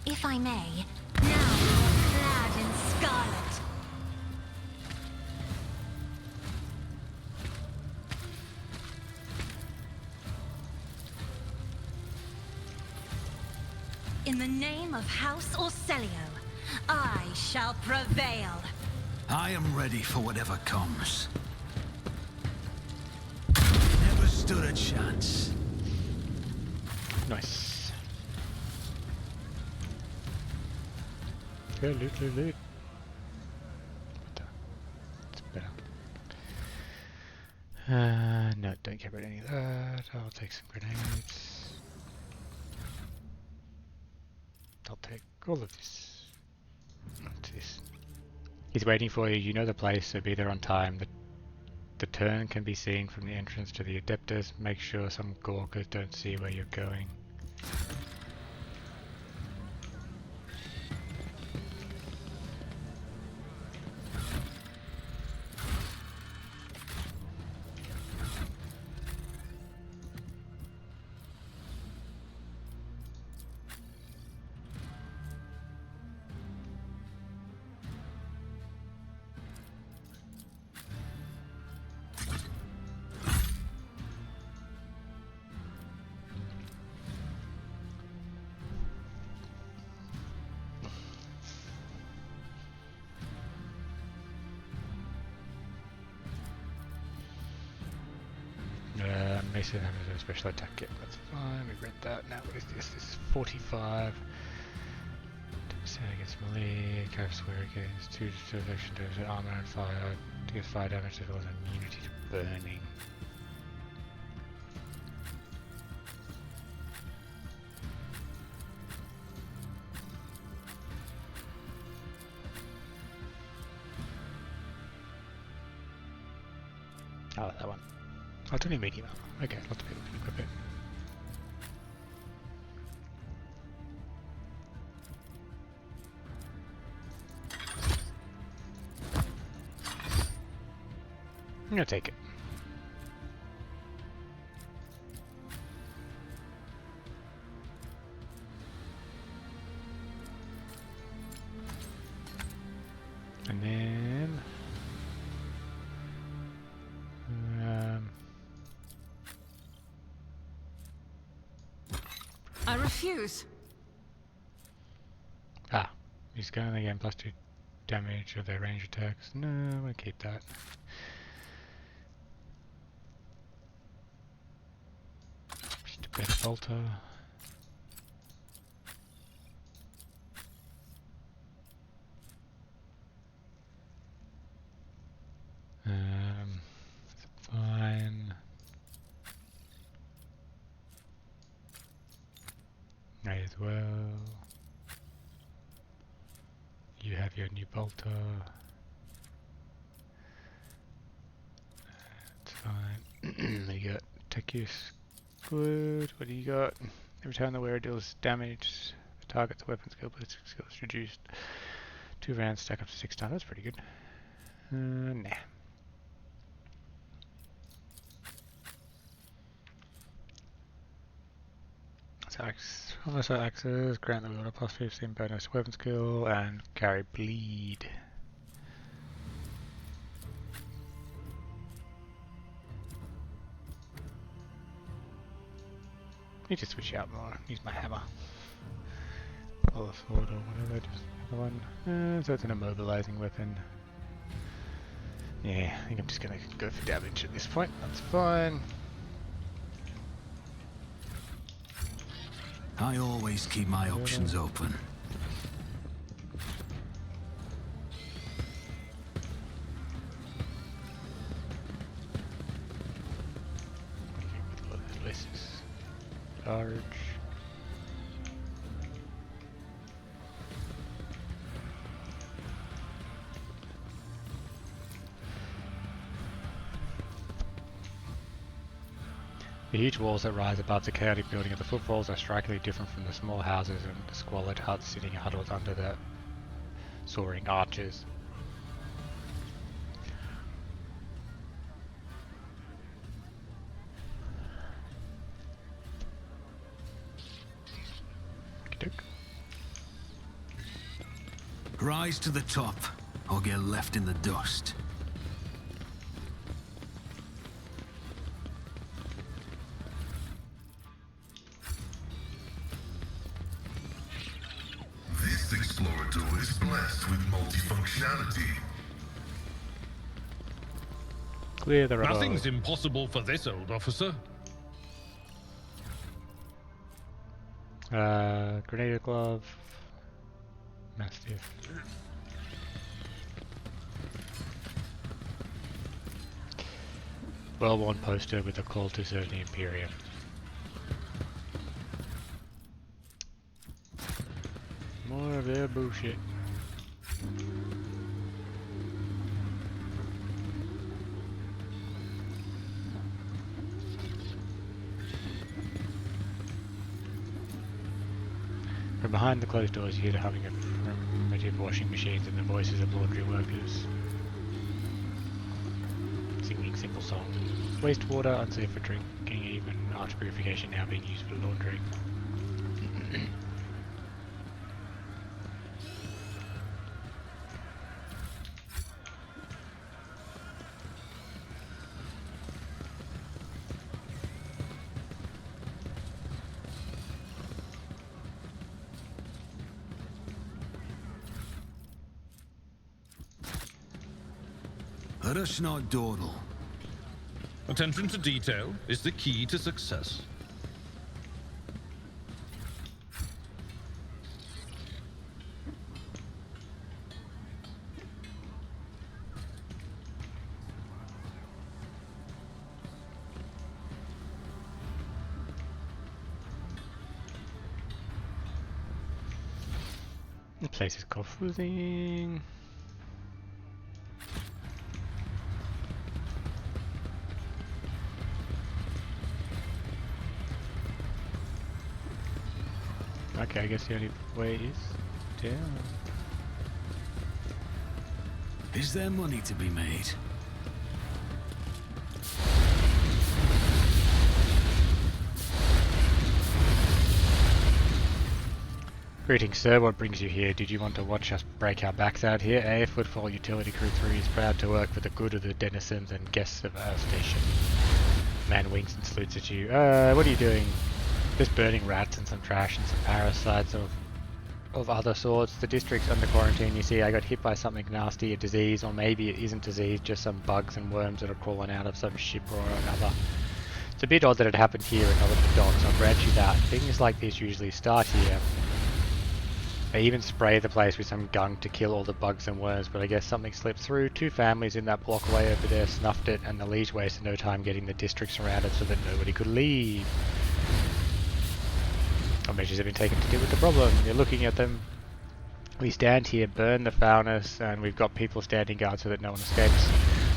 Speaker 6: If I may, now you're clad in scarlet. In the name of House Orcelio, I shall prevail.
Speaker 2: I am ready for whatever comes. Never stood a chance.
Speaker 1: Nice. Okay, loot. It's better. No, don't care about any of that. I'll take some grenades. I'll take all of this. What's this? He's waiting for you. You know the place, so be there on time. The turn can be seen from the entrance to the Adeptus. Make sure some Gorkers don't see where you're going. Mason has a special attack kit, that's fine, we read that. Now what is this? This is 45. 2% against melee, carries swear against 2 deflection damage, armor and fire, gives fire damage as well as immunity to burning. I like that one. Oh, it's only medium armor. Okay, lots of people can equip it. I'm gonna take it.
Speaker 5: refuse.
Speaker 1: Ah, he's going to gain +2 damage of their range attacks. No, I'm going to keep that. Just a better bolter. Fine. May as well. You have your new bolter. That's fine. You got tech use. Good. What do you got? Every time the wearer deals damage, the target's weapon skill plus skill is reduced. 2 rounds stack up to 6 times. That's pretty good. Nah. Also axes, grant the wielder +15 bonus weapon skill, and carry bleed. Need to switch out more. Use my hammer. Or the sword or whatever, just another one. So it's an immobilizing weapon. Yeah, I think I'm just gonna go for damage at this point. That's fine.
Speaker 2: I always keep my options open.
Speaker 1: This is large. The huge walls that rise above the chaotic building of the Footfalls are strikingly different from the small houses and the squalid huts sitting huddled under the soaring arches.
Speaker 2: Rise to the top, or get left in the dust.
Speaker 9: This explorator is blessed with multifunctionality.
Speaker 1: Clear the rubble.
Speaker 4: Nothing's impossible for this old officer.
Speaker 1: Grenadier glove. Mastiff. Well-worn poster with a call to serve the Imperium. More of their bullshit. From behind the closed doors you hear the humming of primitive washing machines and the voices of laundry workers singing simple songs. Wastewater, unsafe for drinking, even arch purification now being used for laundering.
Speaker 2: Let us not dawdle.
Speaker 4: Attention to detail is the key to success.
Speaker 1: The place is confusing. Okay, I guess the only way is down.
Speaker 2: Is there money to be made?
Speaker 1: Greetings sir, what brings you here? Did you want to watch us break our backs out here? Footfall Utility Crew 3 is proud to work for the good of the denizens and guests of our station. Man winks and salutes at you. What are you doing? Just burning rats and some trash and some parasites of other sorts. The district's under quarantine. You see, I got hit by something nasty, a disease, or maybe it isn't disease, just some bugs and worms that are crawling out of some ship or another. It's a bit odd that it happened here and not at the docks. I'll branch you that. Things like this usually start here. They even spray the place with some gunk to kill all the bugs and worms, but I guess something slipped through. 2 families in that block way over there snuffed it, and the Liege wasted no time getting the district surrounded so that nobody could leave. What measures have been taken to deal with the problem? You're looking at them. We stand here, burn the foulness, and we've got people standing guard so that no one escapes.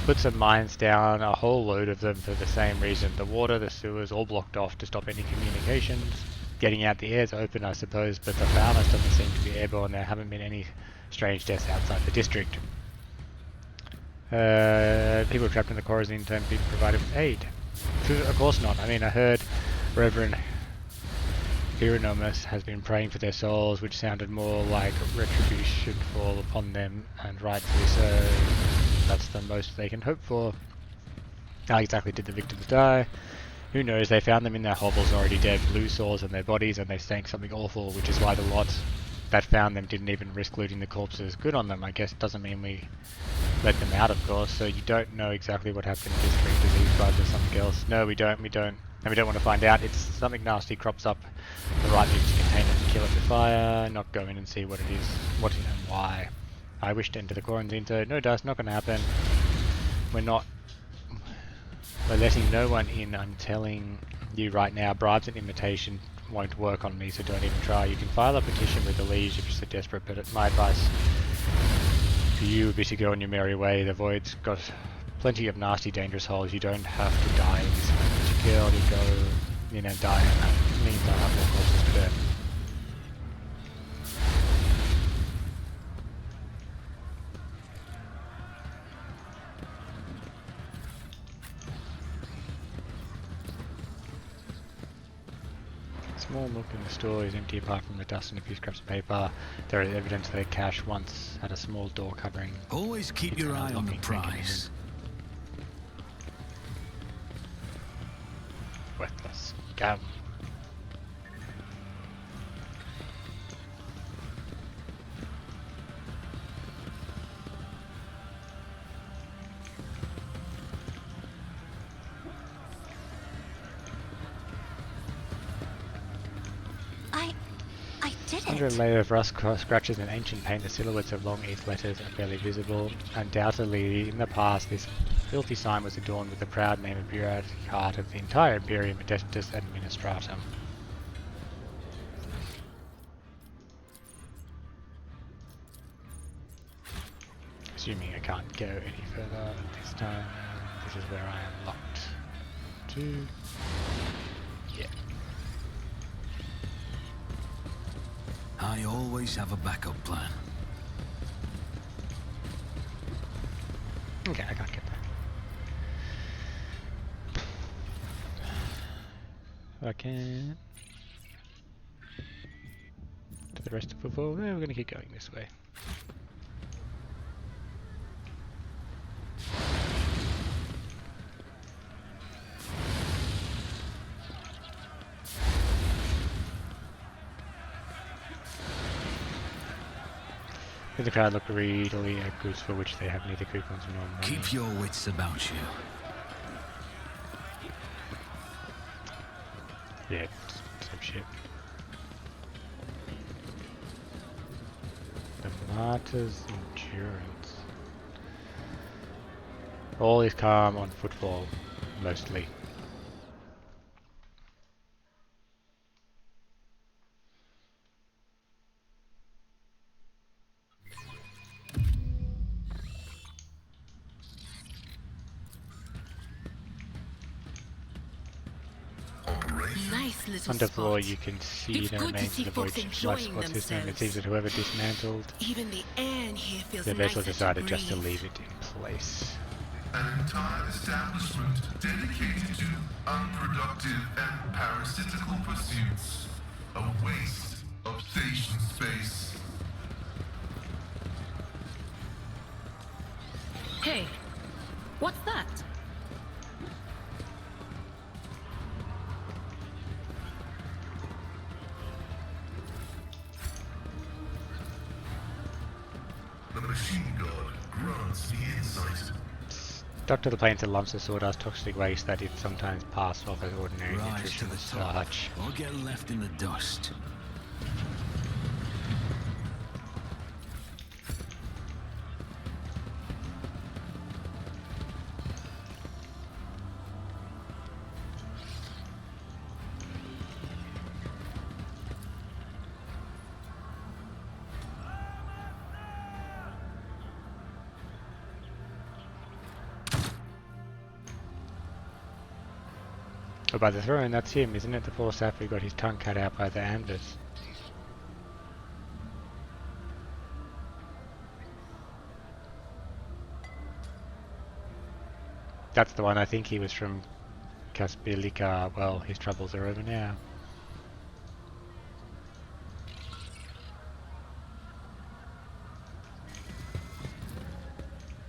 Speaker 1: Put some mines down, a whole load of them for the same reason. The water, the sewers, all blocked off to stop any communications. Getting out, the air's open, I suppose, but the foulness doesn't seem to be airborne. There haven't been any strange deaths outside the district. People trapped in the quarantine haven't been provided with aid. Of course not. I mean, I heard Reverend Hieronymus has been praying for their souls, which sounded more like retribution fall upon them, and rightfully so. That's the most they can hope for. How exactly did the victims die? Who knows? They found them in their hovels already dead, blue sores on their bodies, and they stank something awful, which is why the lot that found them didn't even risk looting the corpses. Good on them, I guess. Doesn't mean we let them out, of course. So you don't know exactly what happened in district, disease bugs or something else. No, we don't. And we don't want to find out. It's something nasty crops up. The right move to contain it and kill it with fire. Not go in and see what it is, what and why. I wish to enter the quarantine zone. No, Dust, not going to happen. We're letting no one in. I'm telling you right now, bribes and invitation won't work on me, so don't even try. You can file a petition with the Liege if you're so desperate, but my advice for you would be to go on your merry way. The Void's got plenty of nasty, dangerous holes. You don't have to die in this moment to kill. You go in and die, and that means I'll have more corpses to burn. Small look in the store is empty apart from the dust and a few scraps of paper. There is evidence that a cache once had a small door covering.
Speaker 2: Always keep your eye on the prize.
Speaker 1: Worthless gum.
Speaker 6: I did it.
Speaker 1: Under a layer of rust, scratches and ancient paint, the silhouettes of long East letters are barely visible. Undoubtedly, in the past, this filthy sign was adorned with the proud name of bureaucratic heart of the entire Imperium Modestus Administratum. Assuming I can't go any further this time, this is where I am locked to. Yeah.
Speaker 2: I always have a backup plan.
Speaker 1: Okay, I can't get that. I can. To the rest of Footfall. No, we're going to keep going this way. The crowd look greedily at goods for which they have neither coupons nor money.
Speaker 2: Keep your wits about you.
Speaker 1: Yeah, same shit. The Martyr's Endurance. All is calm on Footfall, mostly.
Speaker 3: Nice little
Speaker 1: Underfloor,
Speaker 3: spot.
Speaker 1: you can see
Speaker 3: It's
Speaker 1: the
Speaker 3: good to
Speaker 1: remains
Speaker 3: see
Speaker 1: of the
Speaker 3: folks
Speaker 1: void
Speaker 3: enjoying
Speaker 1: life system. It
Speaker 3: themselves.
Speaker 1: seems that whoever dismantled
Speaker 3: Even the air in here feels
Speaker 1: the vessel
Speaker 3: nicer
Speaker 1: decided
Speaker 3: to
Speaker 1: just to
Speaker 3: breathe.
Speaker 1: leave it in place.
Speaker 9: An entire establishment dedicated to unproductive and parasitical pursuits. A waste of station space.
Speaker 8: Hey, what's that?
Speaker 9: machine god grants the insight.
Speaker 1: Doctor the plains of lumps of sawdust toxic waste that it sometimes pass off as ordinary
Speaker 2: Rise to
Speaker 1: nutrition
Speaker 2: the
Speaker 1: as
Speaker 2: top,
Speaker 1: such.
Speaker 2: or get left in the dust.
Speaker 1: Oh, by the throne, that's him, isn't it? The poor sap who got his tongue cut out by the Anvers. That's the one. I think he was from Kaspilika. Well, his troubles are over now.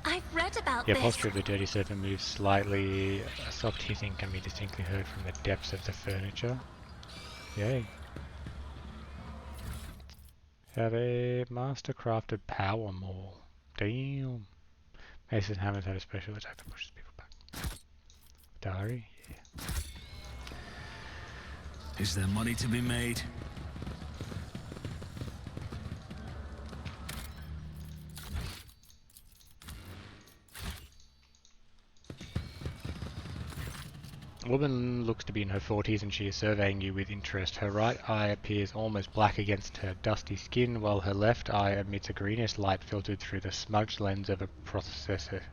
Speaker 6: I've read about
Speaker 1: The
Speaker 6: this.
Speaker 1: upholstery of the dirty sofa moves slightly. A soft hissing can be distinctly heard from the depths of the furniture. Yay. Have a master-crafted power maul. Damn. Mason hammers had a special attack that pushes people back. Diary? Yeah.
Speaker 2: Is there money to be made?
Speaker 1: A woman looks to be in her 40s and she is surveying you with interest. Her right eye appears almost black against her dusty skin, while her left eye emits a greenish light filtered through the smudged lens of a prosthesis.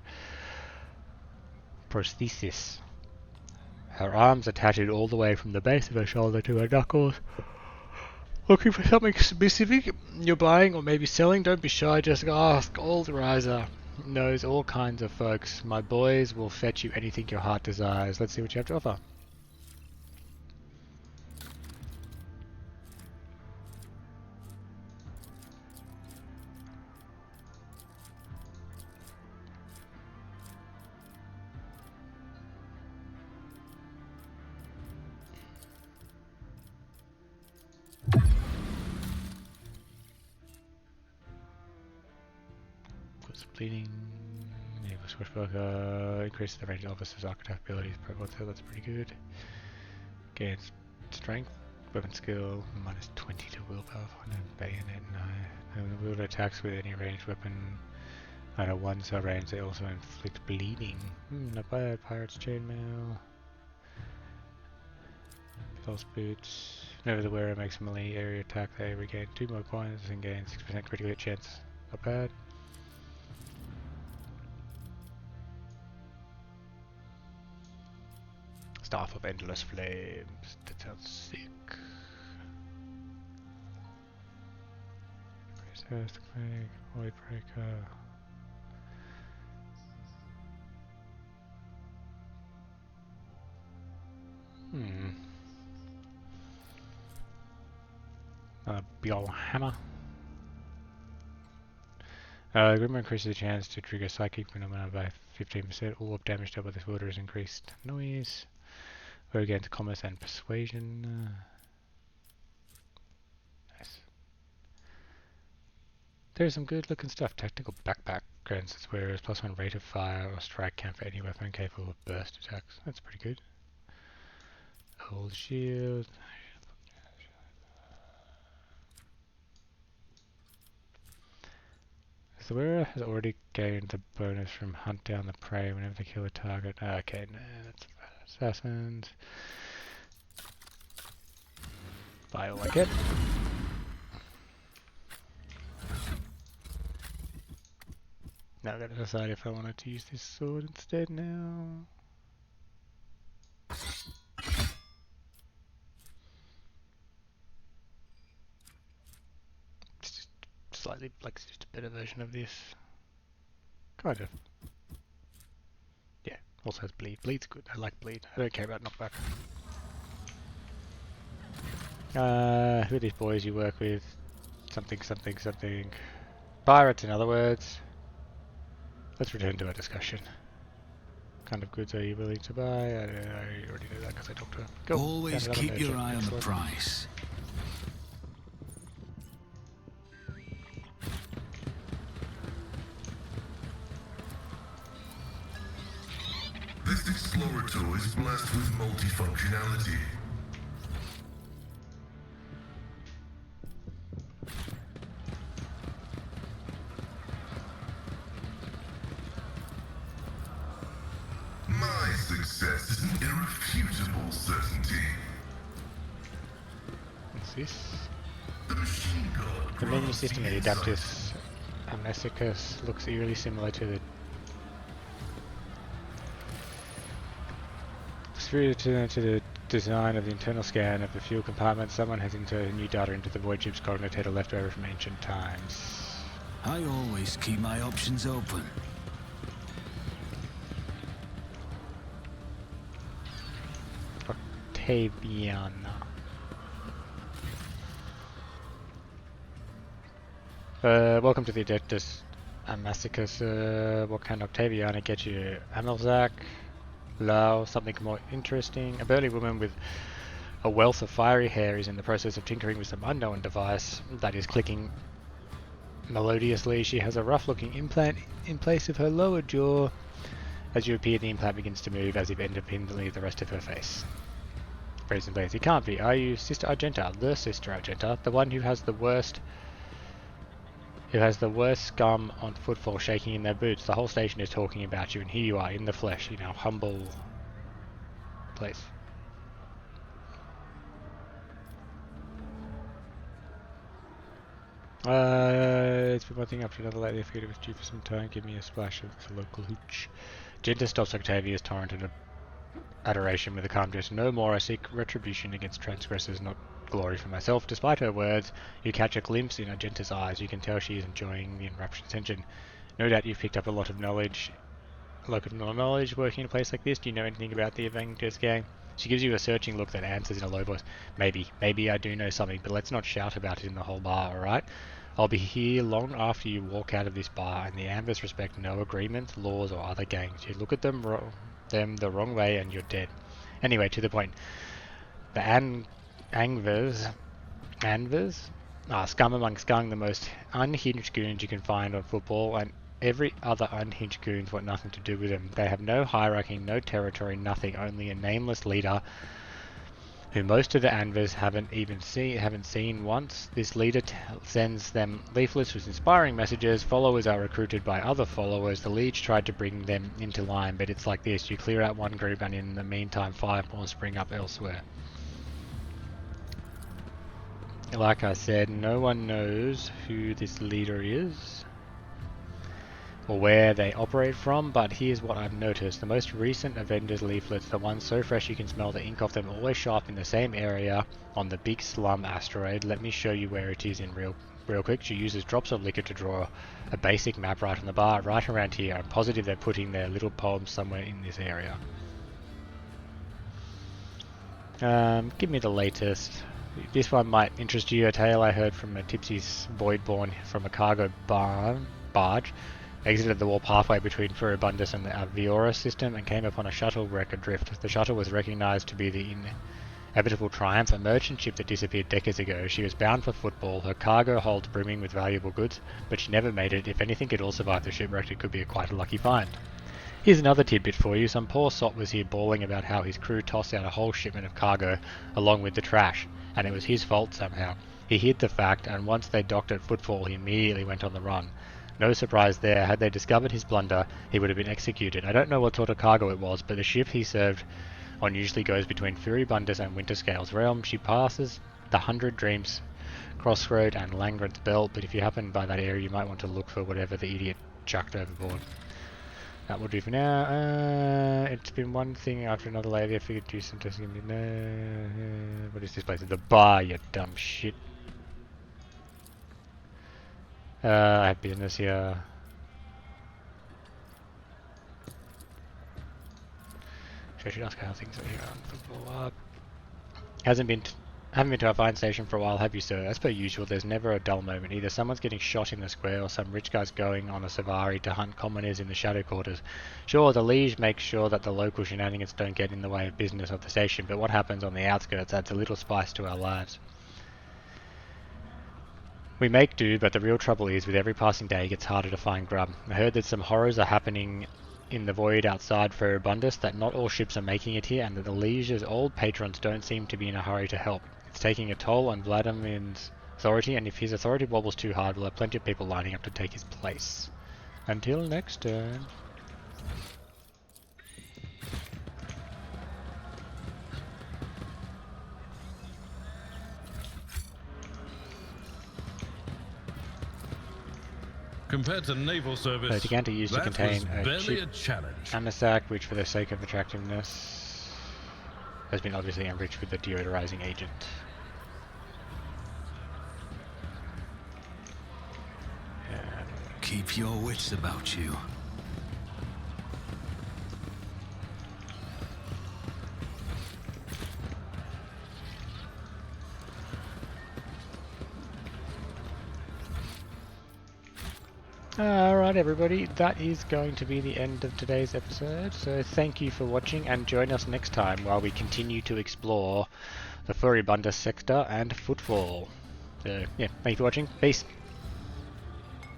Speaker 1: Her arms are tattooed all the way from the base of her shoulder to her knuckles. Looking for something specific you're buying or maybe selling? Don't be shy, just ask. Old Riser knows all kinds of folks. My boys will fetch you anything your heart desires. Let's see what you have to offer. Bleeding, naval swashbuckler, increases the range of officer's archetype abilities per so that's pretty good. Gains strength, weapon skill, minus 20 to willpower, and bayonet 9. And wielded attacks with any ranged weapon at a 1-cell range, they also inflict bleeding. Not bad. Pirate's chainmail. False boots. Whenever the wearer makes a melee area attack, they regain 2 more points and gain 6% critical hit chance. Not bad. Staff of Endless Flames. That sounds sick. Earthquake, Void Breaker. Big ol' hammer. Grimmer increases the chance to trigger psychic phenomena by 15%. All of damage dealt by this wielder is increased. Noise. We're against commerce and persuasion. Nice. There's some good looking stuff. Tactical backpack grants its wearers +1 rate of fire or strike count for any weapon capable of burst attacks. That's pretty good. Old shield. The wearer has already gained the bonus from hunt down the prey whenever they kill a target. Okay, no, that's assassins. Buy all I get. Now I've got to decide if I wanted to use this sword instead now. It's just slightly, like, it's just a better version of this. Kind of. Yeah, also has bleed. Bleed's good. I like bleed. I don't care about knockback. Who are these boys you work with? Something, something, something. Pirates, in other words. Let's return to our discussion. What kind of goods are you willing to buy? I already know that because I talked to her. Go.
Speaker 2: Always keep your eye on the price.
Speaker 9: This explorator is blessed with multifunctionality. My success is an irrefutable certainty.
Speaker 1: What's this?
Speaker 9: The machine god
Speaker 1: The menu
Speaker 9: grants
Speaker 1: system of
Speaker 9: the
Speaker 1: the
Speaker 9: insight.
Speaker 1: Adaptus Amnesicus looks eerily similar to the to the design of the internal scan of the fuel compartment. Someone has inserted new data into the void chip's coordinate data left over from ancient times.
Speaker 2: I always keep my options open.
Speaker 1: Octaviana. Welcome to the Adeptus Amnesicus. What can Octaviana get you? Amelzak? Lao, something more interesting. A burly woman with a wealth of fiery hair is in the process of tinkering with some unknown device that is clicking melodiously. She has a rough-looking implant in place of her lower jaw. As you appear, the implant begins to move as if independently of the rest of her face. Phrase in place. It can't be. Are you Sister Argenta? The Sister Argenta? The one who has the worst scum on Footfall shaking in their boots. The whole station is talking about you, and here you are in the flesh in our humble place. It's been one thing after another lately. I figured it was due for some time. Give me a splash of the local hooch. Genta stops Octavia's torrent of adoration with a calm gesture. No more. I seek retribution against transgressors, not glory for myself. Despite her words, you catch a glimpse in Argenta's eyes. You can tell she is enjoying the enraptured attention. No doubt you've picked up a lot of knowledge working in a place like this. Do you know anything about the Avengers gang? She gives you a searching look that answers in a low voice. Maybe I do know something, but let's not shout about it in the whole bar, alright? I'll be here long after you walk out of this bar, and the Anvers respect no agreements, laws, or other gangs. You look at them the wrong way and you're dead. Anyway, to the point. The Anvers are scum among scum, the most unhinged goons you can find on Football, and every other unhinged goons want nothing to do with them. They have no hierarchy, no territory, nothing, only a nameless leader who most of the Anvers haven't seen once. This leader sends them leaflets with inspiring messages. Followers are recruited by other followers. The Liege tried to bring them into line, but it's like this. You clear out one group and in the meantime 5 more spring up elsewhere. Like I said, no one knows who this leader is or where they operate from, but here's what I've noticed. The most recent Avengers leaflets, the ones so fresh you can smell the ink off them, always show up in the same area on the Big Slum asteroid. Let me show you where it is in real quick. She uses drops of liquor to draw a basic map right on the bar, right around here. I'm positive they're putting their little poems somewhere in this area. Give me the latest. This one might interest you. A tale I heard from a tipsy's voidborn from a cargo barge. Exited the warp halfway between Furibundus and the Aviora system and came upon a shuttle wreck adrift. The shuttle was recognized to be the inevitable Triumph, a merchant ship that disappeared decades ago. She was bound for Football, her cargo holds brimming with valuable goods, but she never made it. If anything could all survive the shipwreck, it could be quite a lucky find. Here's another tidbit for you. Some poor sot was here bawling about how his crew tossed out a whole shipment of cargo along with the trash, and it was his fault somehow. He hid the fact, and once they docked at Footfall, he immediately went on the run. No surprise there. Had they discovered his blunder, he would have been executed. I don't know what sort of cargo it was, but the ship he served on usually goes between Furibundus and Winterscale's realm. She passes the 100 Dreams Crossroad and Langren's Belt, but if you happen by that area, you might want to look for whatever the idiot chucked overboard. That will do for now. It's been one thing after another lately. I figured do some testing. What is this place? The bar, you dumb shit. I have business here. I should ask how things are here on Football. Haven't been to our fine station for a while, have you, sir? As per usual, there's never a dull moment. Either someone's getting shot in the square or some rich guy's going on a safari to hunt commoners in the shadow quarters. Sure, the Liege makes sure that the local shenanigans don't get in the way of business of the station, but what happens on the outskirts adds a little spice to our lives. We make do, but the real trouble is, with every passing day it gets harder to find grub. I heard that some horrors are happening in the void outside Furibundus that not all ships are making it here, and that the Liege's old patrons don't seem to be in a hurry to help. It's taking a toll on Vladimir's authority, and if his authority wobbles too hard, we'll have plenty of people lining up to take his place. Until next time.
Speaker 4: Compared to naval service,
Speaker 1: So Giganta used to
Speaker 4: that
Speaker 1: contain
Speaker 4: was
Speaker 1: a
Speaker 4: barely
Speaker 1: ship
Speaker 4: a challenge.
Speaker 1: Amisak, which for the sake of attractiveness has been obviously enriched with the deodorizing agent.
Speaker 2: Keep your wits about you.
Speaker 1: Alright everybody, that is going to be the end of today's episode, so thank you for watching and join us next time while we continue to explore the Furibundus sector and Footfall. So yeah, thank you for watching, peace!